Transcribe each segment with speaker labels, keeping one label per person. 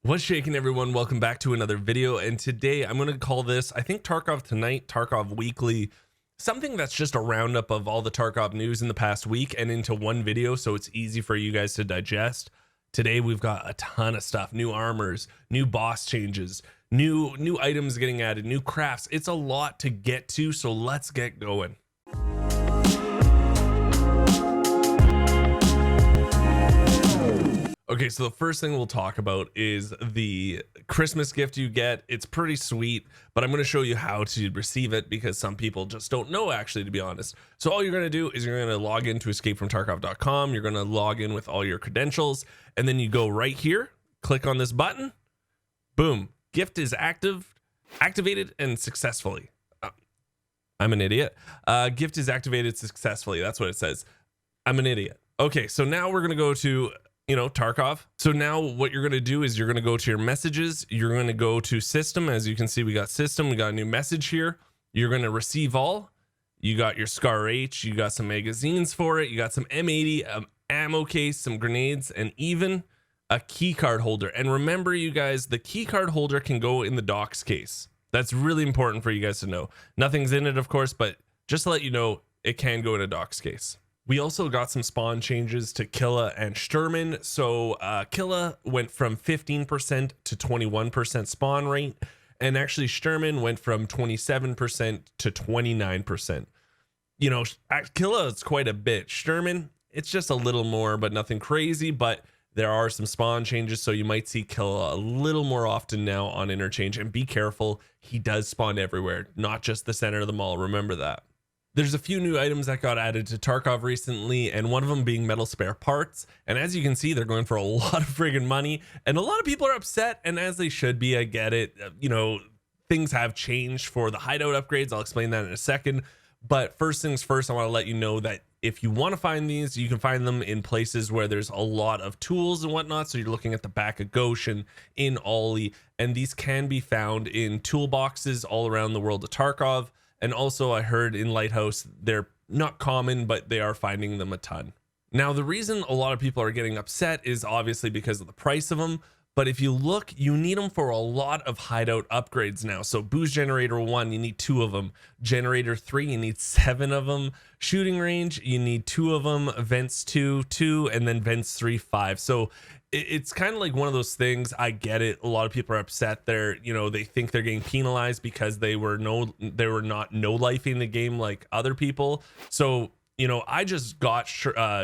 Speaker 1: What's shaking, everyone? Welcome back to another video, and today I'm going to call this, I think, Tarkov Tonight, Tarkov Weekly, something that's just a roundup of all the Tarkov news in the past week and into one video, so it's easy for you guys to digest. Today we've got a ton of stuff: new armors, new boss changes, new items getting added, new crafts. It's a lot to get to, so let's get going. Okay, so the first thing we'll talk about is the Christmas gift you get. It's pretty sweet, but I'm going to show you how to receive it because some people just don't know, actually, to be honest. So all you're going to do is you're going to log into escapefromtarkov.com. You're going to log in with all your credentials, and then you go right here, click on this button. Boom. Gift is activated and successfully. I'm an idiot. Gift is activated successfully. That's what it says. I'm an idiot. Okay, so now we're going to go to Tarkov. So now what you're going to do is you're going to go to your messages. You're going to go to system. As you can see, we got system. We got a new message here. You're going to receive all. You got your Scar H. You got some magazines for it. You got some M80 ammo case, some grenades, and even a key card holder. And remember, you guys, the key card holder can go in the docs case. That's really important for you guys to know. Nothing's in it, of course, but just to let you know, it can go in a docs case. We also got some spawn changes to Killa and Sturman. So Killa went from 15% to 21% spawn rate, and actually Sturman went from 27% to 29%. Killa is quite a bit. Sturman, it's just a little more, but nothing crazy. But there are some spawn changes, so you might see Killa a little more often now on interchange. And be careful, he does spawn everywhere, not just the center of the mall. Remember that. There's a few new items that got added to Tarkov recently, and one of them being metal spare parts. And as you can see, they're going for a lot of friggin' money, and a lot of people are upset, and as they should be. I get it. Things have changed for the hideout upgrades. I'll explain that in a second. But first things first, I want to let you know that if you want to find these, you can find them in places where there's a lot of tools and whatnot. So you're looking at the back of Goshen, in Ollie, and these can be found in toolboxes all around the world of Tarkov. And also I heard in Lighthouse, they're not common, but they are finding them a ton. Now, the reason a lot of people are getting upset is obviously because of the price of them. But if you look, you need them for a lot of hideout upgrades now. So boost generator 1, you need 2 of them. Generator 3, you need 7 of them. Shooting range, you need 2 of them. Vents 2, and then vents 3, 5. So it's kind of like one of those things. I get it. A lot of people are upset. They think they're getting penalized because they were not no-lifing the game like other people. So I just got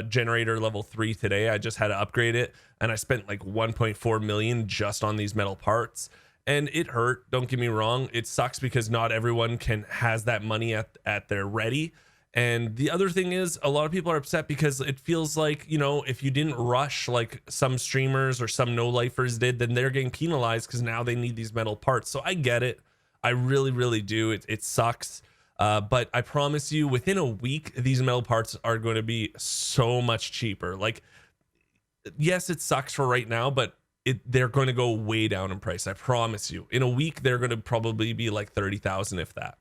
Speaker 1: generator level 3 today. I just had to upgrade it, and I spent like 1.4 million just on these metal parts, and it hurt. Don't get me wrong. It sucks because not everyone has that money at their ready. And the other thing is, a lot of people are upset because it feels like, if you didn't rush like some streamers or some no-lifers did, then they're getting penalized because now they need these metal parts. So I get it. I really, really do. It sucks. But I promise you, within a week, these metal parts are going to be so much cheaper. Like, yes, it sucks for right now, but they're going to go way down in price. I promise you. In a week, they're going to probably be like 30,000, if that.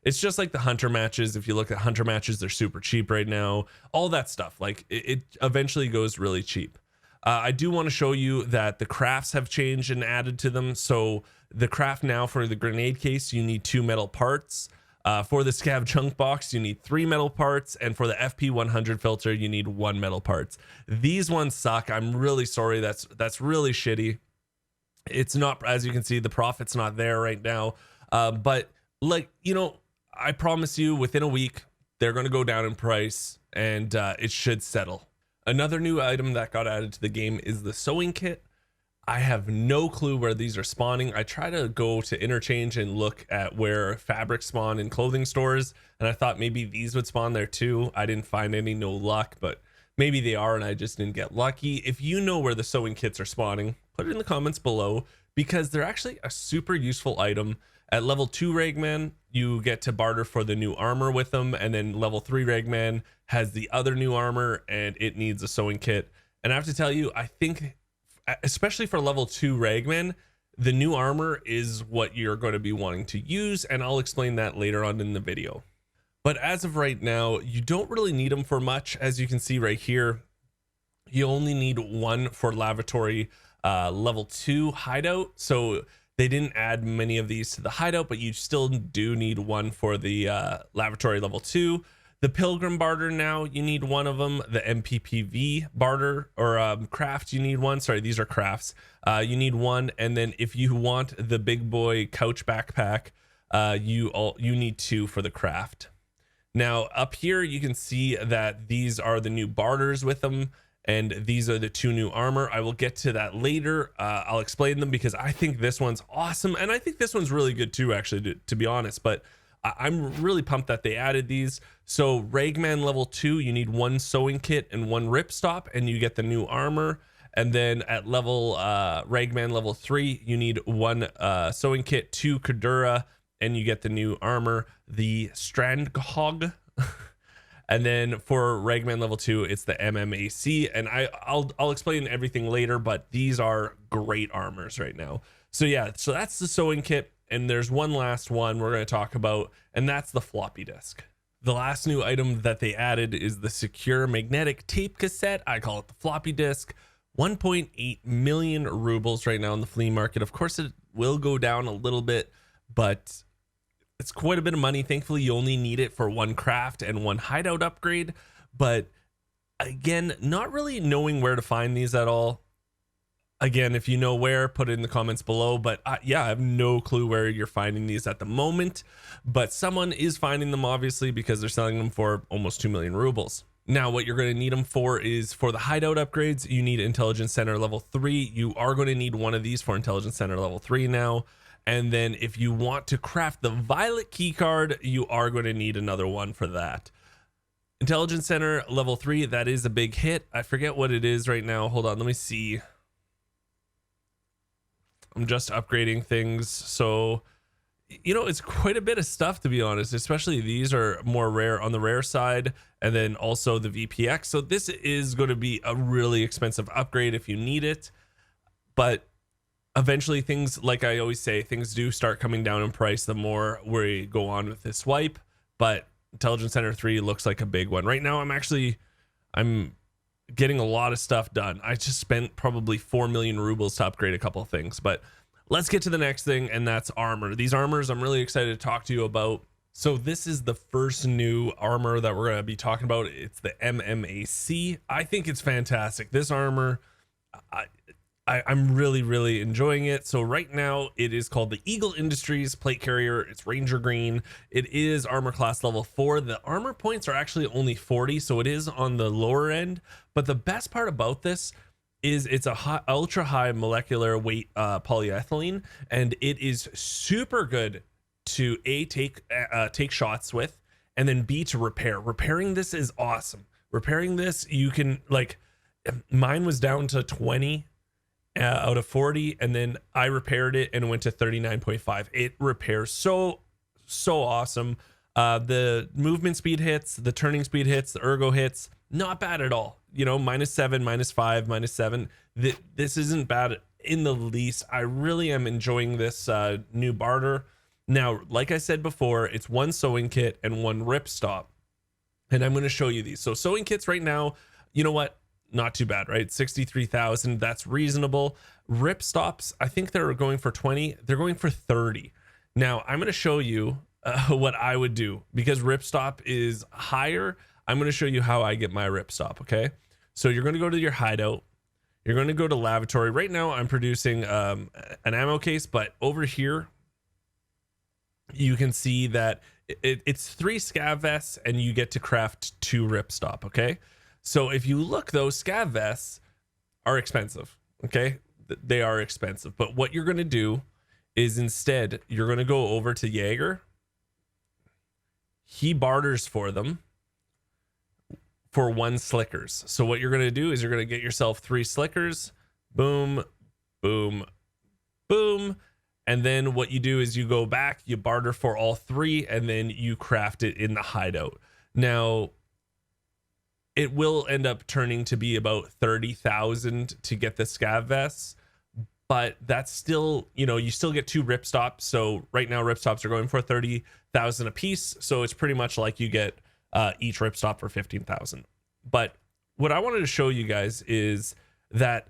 Speaker 1: It's just like the hunter matches. If you look at hunter matches, they're super cheap right now. All that stuff. Like, it eventually goes really cheap. I do want to show you that the crafts have changed and added to them. So the craft now for the grenade case, you need 2 metal parts. For the scav junk box, you need 3 metal parts, and for the FP100 filter, you need 1 metal parts. These ones suck. I'm really sorry. That's really shitty. It's not, as you can see, the profit's not there right now. But I promise you, within a week, they're going to go down in price, and it should settle. Another new item that got added to the game is the sewing kit. I have no clue where these are spawning. I try to go to interchange and look at where fabrics spawn in clothing stores, and I thought maybe these would spawn there too. I didn't find any, no luck, but maybe they are and I just didn't get lucky. If you know where the sewing kits are spawning, put it in the comments below, because they're actually a super useful item. At level 2 Ragman, you get to barter for the new armor with them, and then level 3 Ragman has the other new armor and it needs a sewing kit. And I have to tell you, I think especially for level 2 Ragman, the new armor is what you're going to be wanting to use, and I'll explain that later on in the video. But as of right now, you don't really need them for much. As you can see right here, you only need 1 for lavatory level 2 hideout. So they didn't add many of these to the hideout, but you still do need one for the laboratory level 2. The pilgrim barter, now you need one of them. The MPPV barter or craft, you need one. Sorry, these are crafts. You need one. And then if you want the big boy couch backpack, you need 2 for the craft. Now up here you can see that these are the new barters with them, and these are the 2 new armor. I will get to that later. I'll explain them because I think this one's awesome, and I think this one's really good too, actually, to be honest. But I'm really pumped that they added these. So Ragman level 2, you need 1 sewing kit and 1 ripstop, and you get the new armor. And then at level Ragman level 3, you need 1 sewing kit, 2 Kadura, and you get the new armor, the Strandhog. And then for Ragman level 2, it's the MMAC, and I'll explain everything later, but these are great armors right now. So yeah, so that's the sewing kit, and there's one last one we're going to talk about, and that's the floppy disk. The last new item that they added is the secure magnetic tape cassette. I call it the floppy disk. 1.8 million rubles right now in the flea market. Of course, it will go down a little bit, but it's quite a bit of money. Thankfully, you only need it for 1 craft and 1 hideout upgrade. But again, not really knowing where to find these at all. Again, if you know where, put it in the comments below. But yeah, I have no clue where you're finding these at the moment. But someone is finding them, obviously, because they're selling them for almost 2 million rubles. Now, what you're going to need them for is for the hideout upgrades, you need Intelligence Center level 3. You are going to need one of these for Intelligence Center level 3 now. And then if you want to craft the violet key card, you are going to need another one for that. Intelligence Center level 3, that is a big hit. I forget what it is right now. Hold on, let me see. I'm just upgrading things. So, you know, it's quite a bit of stuff, to be honest, especially these are more rare on the rare side. And then also the VPX. So this is going to be a really expensive upgrade if you need it. But eventually things, like I always say, things do start coming down in price the more we go on with this swipe. But Intelligence Center 3 looks like a big one. Right now, I'm getting a lot of stuff done. I just spent probably 4 million rubles to upgrade a couple of things. But let's get to the next thing, and that's armor. These armors I'm really excited to talk to you about. So this is the first new armor that we're going to be talking about. It's the MMAC. I think it's fantastic. This armor, I'm really enjoying it. So right now it is called the Eagle Industries plate carrier. It's Ranger green. It is armor class level 4. The armor points are actually only 40, so it is on the lower end. But the best part about this is it's a ultra high molecular weight polyethylene, and it is super good to take shots with, and then B, to repair. Repairing this is awesome. Repairing this, you can, like, mine was down to 20 out of 40, and then I repaired it and it went to 39.5. It repairs so awesome. The movement speed hits, the turning speed hits, the ergo hits, not bad at all. You know, -7, -5, -7. This isn't bad in the least. I really am enjoying this new barter. Now, like I said before, it's 1 sewing kit and 1 ripstop, and I'm going to show you these. So sewing kits right now, you know what? Not too bad, right? 63,000. That's reasonable. Ripstops, I think they're going for 20. They're going for 30. Now, I'm going to show you what I would do, because ripstop is higher. I'm going to show you how I get my ripstop. Okay. So you're going to go to your hideout. You're going to go to lavatory. Right now I'm producing an ammo case, but over here you can see that it's 3 scav vests and you get to craft 2 ripstop. Okay. So if you look, those scav vests are expensive. Okay. They are expensive, but what you're going to do is instead you're going to go over to Jaeger. He barters for them for 1 slickers. So what you're going to do is you're going to get yourself 3 slickers. Boom, boom, boom. And then what you do is you go back, you barter for all 3, and then you craft it in the hideout. Now, it will end up turning to be about 30,000 to get the scav vests, but that's still, you know, you still get 2 ripstops. So right now ripstops are going for 30,000 a piece. So it's pretty much like you get each ripstop for 15,000. But what I wanted to show you guys is that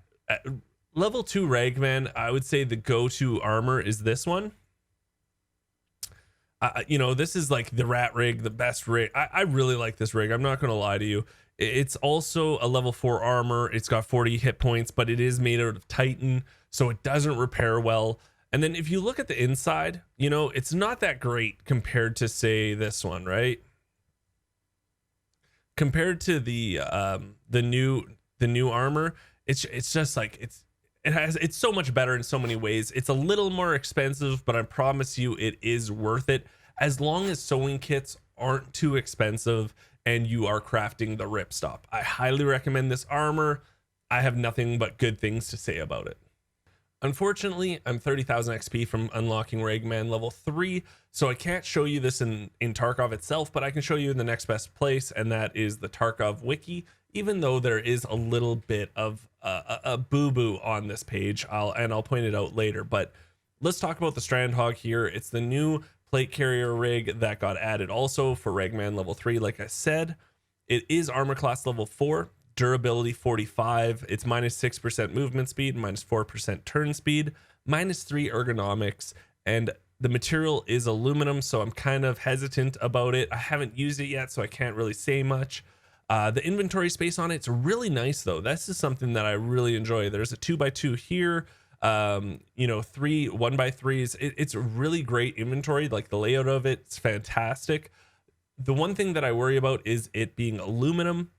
Speaker 1: level 2 Ragman, I would say the go-to armor is this one. You know, this is like the rat rig, the best rig. I really like this rig. I'm not going to lie to you. It's also a level 4 armor. It's got 40 hit points, but it is made out of Titan, so it doesn't repair well. And then if you look at the inside, you know, it's not that great compared to, say, this one, right? Compared to the new armor, it's just like it's so much better in so many ways. It's a little more expensive, but I promise you it is worth it as long as sewing kits aren't too expensive and you are crafting the ripstop. I highly recommend this armor. I have nothing but good things to say about it. Unfortunately, I'm 30,000 XP from unlocking Ragman level 3, so I can't show you this in Tarkov itself, but I can show you in the next best place, and that is the Tarkov wiki, even though there is a little bit of a boo-boo on this page. I'll point it out later, but let's talk about the Strandhog here. It's the new plate carrier rig that got added also for Ragman level 3, like I said. It is armor class level 4. Durability 45, it's minus 6% movement speed, minus 4% turn speed, minus 3 ergonomics, and the material is aluminum, so I'm kind of hesitant about it. I haven't used it yet, so I can't really say much. The inventory space on it's really nice though. This is something that I really enjoy. There's a 2x2 here, you know, 3 1x3s. It's a really great inventory. Like the layout of it's fantastic. The one thing that I worry about is it being aluminum.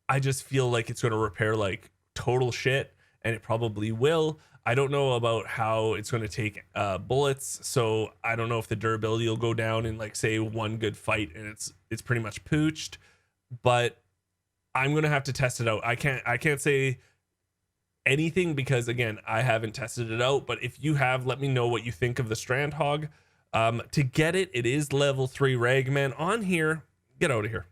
Speaker 1: I just feel like it's going to repair like total shit, and it probably will. I don't know about how it's going to take bullets, so I don't know if the durability will go down in like say one good fight and it's pretty much pooched, but I'm going to have to test it out. I can't say anything because again, I haven't tested it out, but if you have, let me know what you think of the Strandhog. To get it, it is level 3 Ragman on here. Get out of here.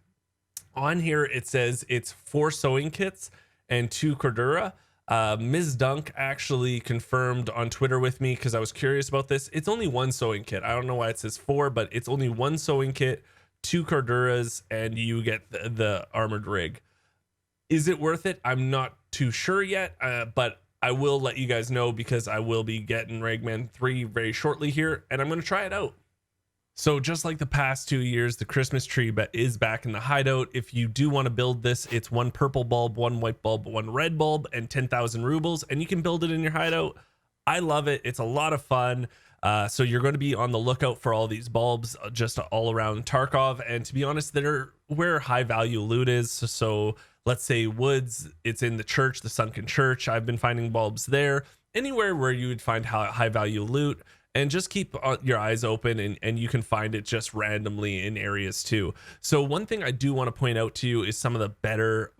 Speaker 1: On here, it says it's 4 sewing kits and 2 Cordura. Ms. Dunk actually confirmed on Twitter with me because I was curious about this. It's only 1 sewing kit. I don't know why it says 4, but it's only 1 sewing kit, 2 Corduras, and you get the armored rig. Is it worth it? I'm not too sure yet, but I will let you guys know because I will be getting Ragman 3 very shortly here, and I'm going to try it out. So just like the past 2 years, the Christmas tree is back in the hideout. If you do want to build this, it's 1 purple bulb, 1 white bulb, 1 red bulb, and 10,000 rubles, and you can build it in your hideout. I love it. It's a lot of fun. So you're going to be on the lookout for all these bulbs just all around Tarkov. And to be honest, they're where high value loot is. So let's say woods, it's in the church, the sunken church. I've been finding bulbs there. Anywhere where you would find high value loot. And just keep your eyes open and you can find it just randomly in areas too. So one thing I do want to point out to you is some of the better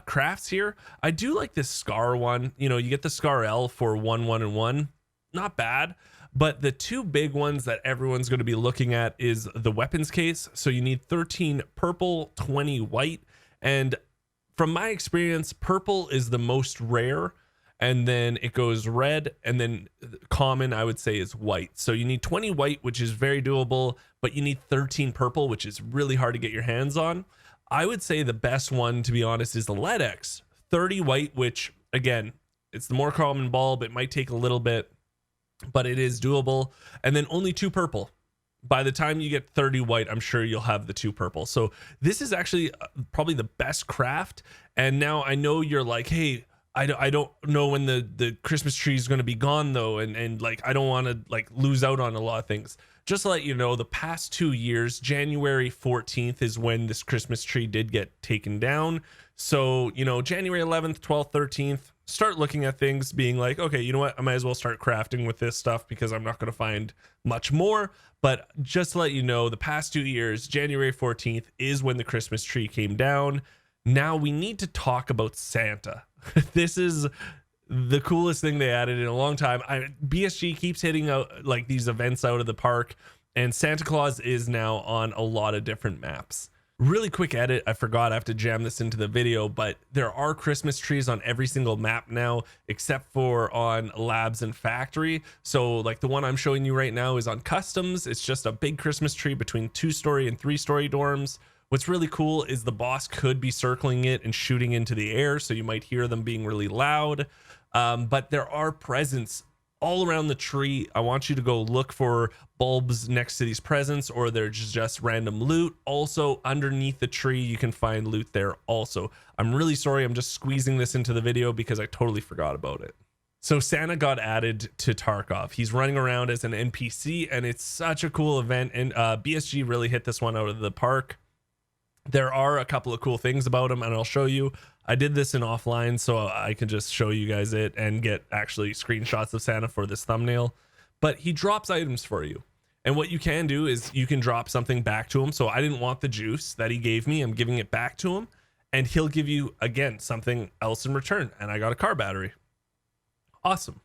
Speaker 1: crafts here. I do like this Scar one. You know, you get the Scar L for 1, 1, and 1. Not bad. But the 2 big ones that everyone's going to be looking at is the weapons case. So you need 13 purple, 20 white. And from my experience, purple is the most rare. And then it goes red, and then common I would say is white. So you need 20 white, which is very doable, but you need 13 purple, which is really hard to get your hands on. I would say the best one, to be honest, is the LEDX 30 white, which again, it's the more common bulb. It might take a little bit, but it is doable. And then only 2 purple. By the time you get 30 white, I'm sure you'll have the 2 purple. So this is actually probably the best craft. And now I know you're like, hey, I don't know when the Christmas tree is going to be gone though, and like I don't want to like lose out on a lot of things. Just to let you know, the past 2 years, January 14th is when this Christmas tree did get taken down. So, you know, January 11th, 12th, 13th, start looking at things being like, okay, you know what, I might as well start crafting with this stuff because I'm not going to find much more. But just to let you know, the past 2 years, January 14th is when the Christmas tree came down. Now we need to talk about Santa. This is the coolest thing they added in a long time. BSG keeps hitting out like these events out of the park, and Santa Claus is now on a lot of different maps. Really quick edit, I forgot, I have to jam this into the video, but there are Christmas trees on every single map now except for on labs and factory. So like the one I'm showing you right now is on customs. It's just a big Christmas tree between 2-story and 3-story dorms. What's really cool is the boss could be circling it and shooting into the air, so you might hear them being really loud. But there are presents all around the tree. I want you to go look for bulbs next to these presents, or they're just random loot. Also underneath the tree, you can find loot there also. I'm really sorry, I'm just squeezing this into the video because I totally forgot about it. So Santa got added to Tarkov. He's running around as an NPC, and it's such a cool event. And BSG really hit this one out of the park. There are a couple of cool things about him, and I'll show you. I did this in offline, so I can just show you guys it and get actually screenshots of Santa for this thumbnail. But he drops items for you. And what you can do is you can drop something back to him. So I didn't want the juice that he gave me. I'm giving it back to him. And he'll give you, again, something else in return. And I got a car battery. Awesome.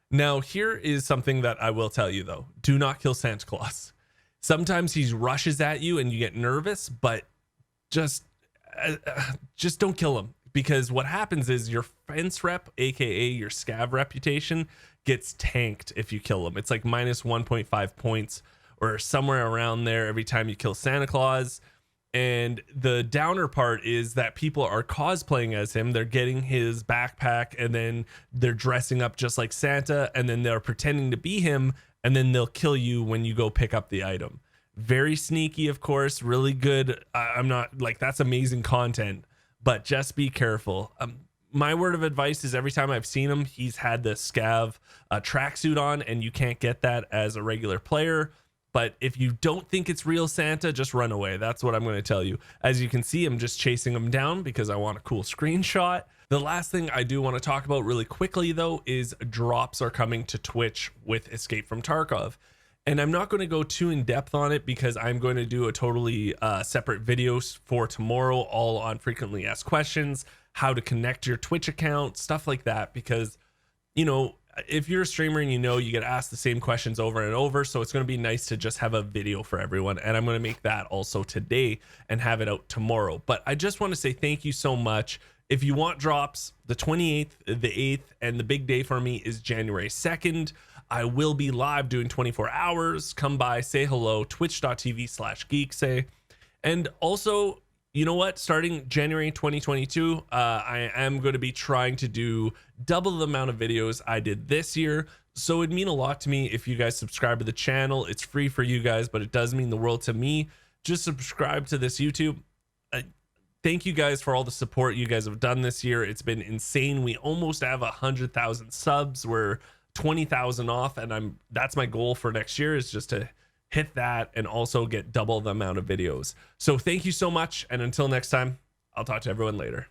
Speaker 1: Now, here is something that I will tell you, though. Do not kill Santa Claus. Sometimes he rushes at you and you get nervous, but just don't kill him. Because what happens is your fence rep, aka your scav reputation, gets tanked if you kill him. It's like minus 1.5 points or somewhere around there every time you kill Santa Claus. And the downer part is that people are cosplaying as him. They're getting his backpack, and then they're dressing up just like Santa, and then they're pretending to be him, and then they'll kill you when you go pick up the item. Very sneaky, of course, really good. I'm not like, that's amazing content, but just be careful. My word of advice is every time I've seen him, he's had the scav tracksuit on, and you can't get that as a regular player. But if you don't think it's real Santa, just run away. That's what I'm going to tell you. As you can see, I'm just chasing him down because I want a cool screenshot. The last thing I do want to talk about really quickly, though, is drops are coming to Twitch with Escape from Tarkov. And I'm not going to go too in depth on it because I'm going to do a totally separate video for tomorrow, all on frequently asked questions, how to connect your Twitch account, stuff like that. Because, you know, if you're a streamer and you get asked the same questions over and over, so it's going to be nice to just have a video for everyone. And I'm going to make that also today and have it out tomorrow. But I just want to say thank you so much. If you want drops, the 28th, the 8th, and the big day for me is January 2nd. I will be live doing 24 hours. Come by, say hello, twitch.tv/Geekseh. And also, you know what? Starting January 2022, I am going to be trying to do double the amount of videos I did this year. So it'd mean a lot to me if you guys subscribe to the channel. It's free for you guys, but it does mean the world to me. Just subscribe to this YouTube. Thank you guys for all the support you guys have done this year. It's been insane. We almost have 100,000 subs. We're 20,000 off, and that's my goal for next year, is just to hit that and also get double the amount of videos. So thank you so much, and until next time, I'll talk to everyone later.